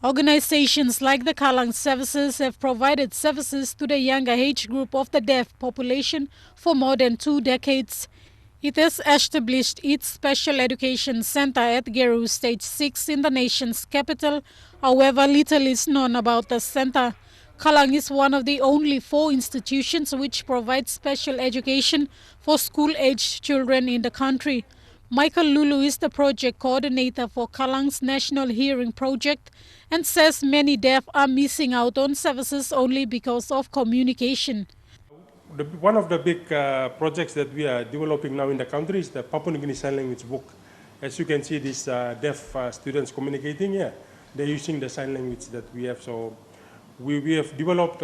Organizations like the KA-LAN services have provided services to the younger age group of the deaf population for more than 2 decades. It has established its special education center at Geru Stage 6 in the nation's capital. However, little is known about the center. KA-LAN is one of the only 4 institutions which provide special education for school-aged children in the country. Michael Lulu is the project coordinator for KA-LAN's National Hearing Project and says many deaf are missing out on services only because of communication. One of the big projects that we are developing now in the country is the Papua New Guinea Sign Language book. As you can see, these deaf students communicating here, they're using the sign language that we have. So we have developed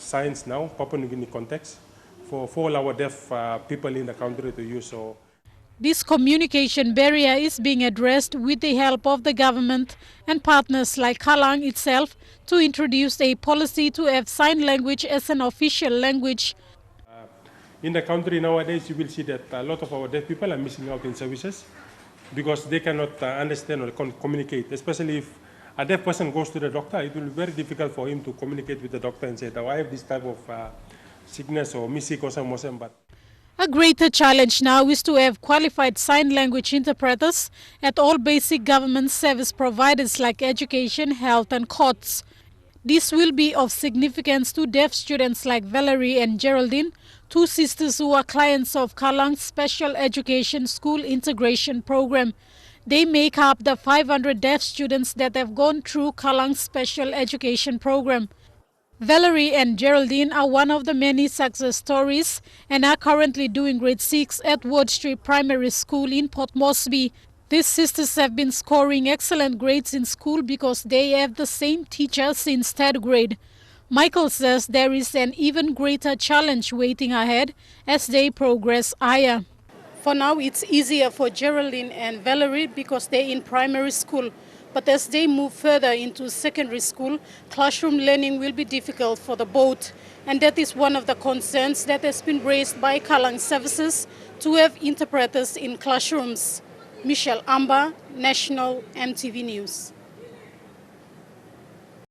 signs now, Papua New Guinea context, for all our deaf people in the country to use. So this communication barrier is being addressed with the help of the government and partners like KA-LAN itself to introduce a policy to have sign language as an official language. In the country nowadays, you will see that a lot of our deaf people are missing out in services because they cannot understand or communicate. Especially if a deaf person goes to the doctor, it will be very difficult for him to communicate with the doctor and say, oh, I have this type of sickness or missing or something. A greater challenge now is to have qualified sign language interpreters at all basic government service providers like education, health and courts. This will be of significance to deaf students like Valerie and Geraldine, 2 sisters who are clients of KA-LAN's Special Education School Integration Program. They make up the 500 deaf students that have gone through KA-LAN's Special Education Program. Valerie and Geraldine are one of the many success stories and are currently doing grade 6 at Ward Street Primary School in Port Moresby. These sisters have been scoring excellent grades in school because they have the same teacher since 3rd grade. Michael says there is an even greater challenge waiting ahead as they progress higher. For now, it's easier for Geraldine and Valerie because they're in primary school. But as they move further into secondary school, classroom learning will be difficult for the both. And that is one of the concerns that has been raised by KA-LAN services to have interpreters in classrooms. Michelle Amba, National EMTV News.